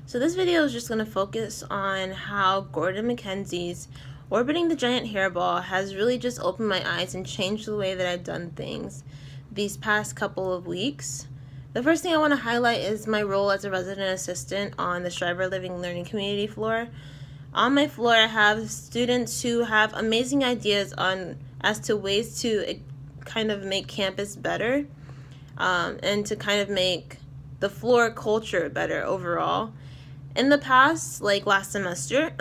So this video is just going to focus on how Gordon MacKenzie's Orbiting the Giant Hairball has really just opened my eyes and changed the way that I've done things these past couple of weeks. The first thing I want to highlight is my role as a resident assistant on the Schreiber Living Learning Community floor. On my floor, I have students who have amazing ideas as to ways to kind of make campus better and to kind of make the floor culture better overall. In the past, like last semester,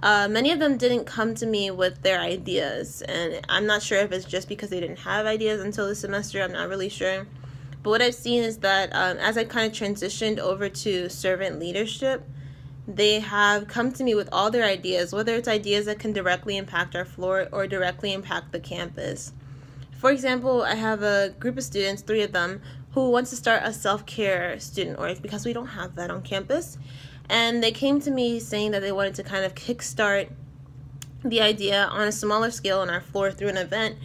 many of them didn't come to me with their ideas, and I'm not sure if it's just because they didn't have ideas until this semester. I'm not really sure. But what I've seen is that as I kind of transitioned over to servant leadership, they have come to me with all their ideas, whether it's ideas that can directly impact our floor or directly impact the campus. For example, I have a group of students, 3 of them, who wants to start a self-care student org because we don't have that on campus. And they came to me saying that they wanted to kind of kickstart the idea on a smaller scale on our floor through an event.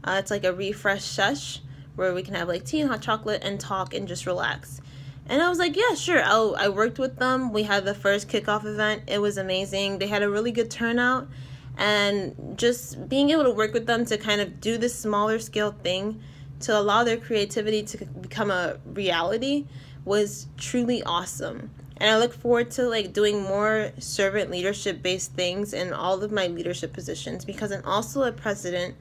It's like a refresh sesh where we can have like tea and hot chocolate and talk and just relax. And I was like, yeah, sure. I worked with them. We had the first kickoff event. It was amazing. They had a really good turnout. And just being able to work with them to kind of do this smaller scale thing to allow their creativity to become a reality was truly awesome. And I look forward to like doing more servant leadership based things in all of my leadership positions because I'm also a president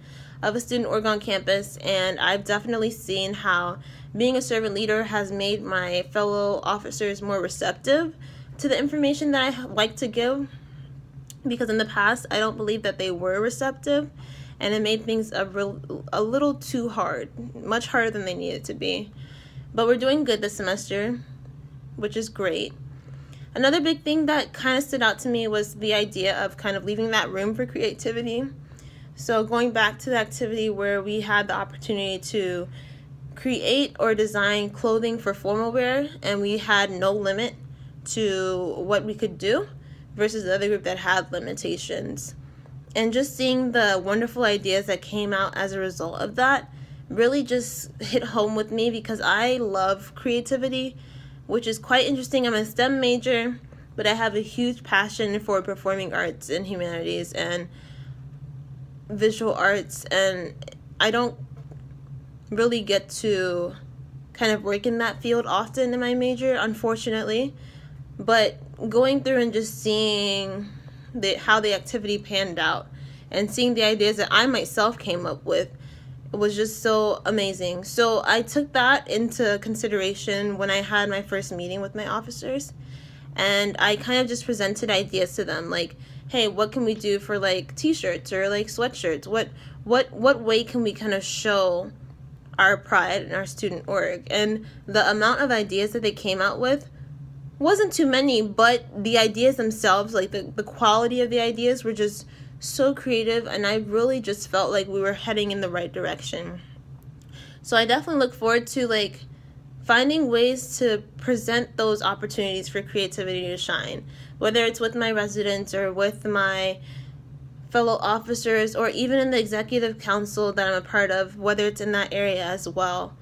of a student org on campus, and I've definitely seen how being a servant leader has made my fellow officers more receptive to the information that I like to give, because in the past I don't believe that they were receptive, and it made things a little too hard, much harder than they needed to be. But we're doing good this semester, which is great. Another big thing that kind of stood out to me was the idea of kind of leaving that room for creativity. So going back to the activity where we had the opportunity to create or design clothing for formal wear, and we had no limit to what we could do versus the other group that had limitations. And just seeing the wonderful ideas that came out as a result of that really just hit home with me because I love creativity, which is quite interesting. I'm a STEM major, but I have a huge passion for performing arts and humanities and visual arts, and I don't really get to kind of work in that field often in my major, unfortunately. But going through and just seeing how the activity panned out and seeing the ideas that I myself came up with was just so amazing. So I took that into consideration when I had my first meeting with my officers, and I kind of just presented ideas to them like, hey, what can we do for like t-shirts or like sweatshirts? What way can we kind of show our pride in our student org? And the amount of ideas that they came out with wasn't too many, but the ideas themselves, like the quality of the ideas were just so creative, and I really just felt like we were heading in the right direction. So I definitely look forward to like finding ways to present those opportunities for creativity to shine, whether it's with my residents or with my fellow officers or even in the executive council that I'm a part of, whether it's in that area as well.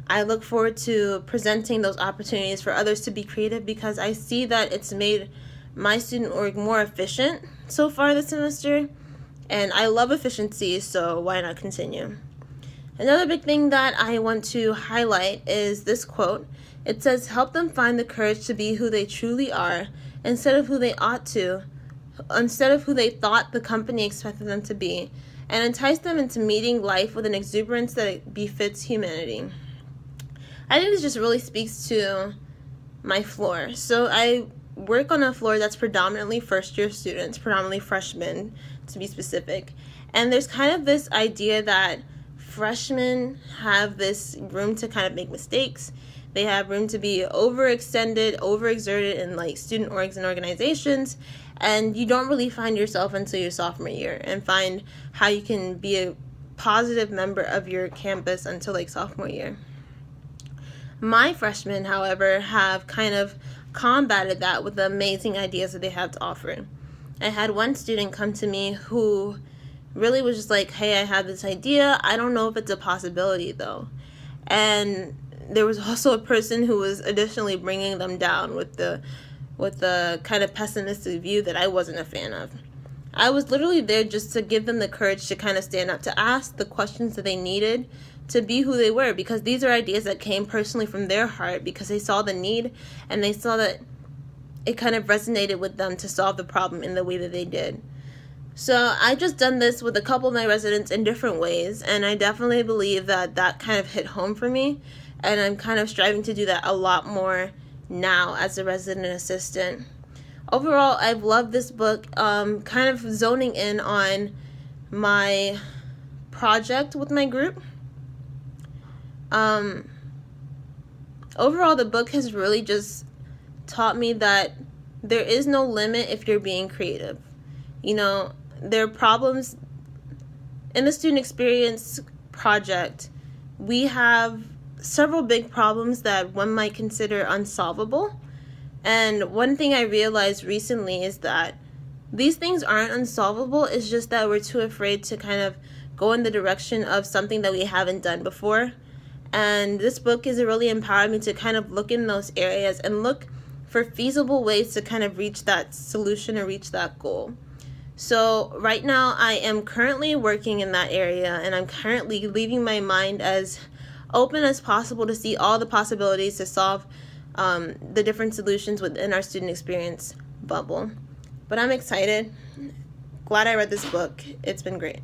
I look forward to presenting those opportunities for others to be creative because I see that it's made my student org more efficient so far this semester, and I love efficiency, so why not continue? Another big thing that I want to highlight is this quote. It says, help them find the courage to be who they truly are instead of who they ought to, instead of who they thought the company expected them to be, and entice them into meeting life with an exuberance that befits humanity. I think this just really speaks to my floor. So I work on a floor that's predominantly first-year students, predominantly freshmen to be specific, and there's kind of this idea that freshmen have this room to kind of make mistakes. They have room to be overextended, overexerted in like student orgs and organizations, and you don't really find yourself until your sophomore year and find how you can be a positive member of your campus until like sophomore year. My freshmen, however, have kind of combated that with the amazing ideas that they have to offer. I had one student come to me who really was just like, hey, I have this idea. I don't know if it's a possibility though. And there was also a person who was additionally bringing them down with with a kind of pessimistic view that I wasn't a fan of. I was literally there just to give them the courage to kind of stand up, to ask the questions that they needed to be who they were, because these are ideas that came personally from their heart, because they saw the need and they saw that it kind of resonated with them to solve the problem in the way that they did. So I just done this with a couple of my residents in different ways, and I definitely believe that that kind of hit home for me, and I'm kind of striving to do that a lot more now as a resident assistant. Overall, I've loved this book, kind of zoning in on my project with my group. Overall, the book has really just taught me that there is no limit if you're being creative. You know, there are problems in the student experience project. We have several big problems that one might consider unsolvable. And one thing I realized recently is that these things aren't unsolvable. It's just that we're too afraid to kind of go in the direction of something that we haven't done before. And this book has really empowered me to kind of look in those areas and look for feasible ways to kind of reach that solution or reach that goal. So right now I am currently working in that area, and I'm currently leaving my mind as open as possible to see all the possibilities to solve the different solutions within our student experience bubble. But I'm excited. Glad I read this book. It's been great.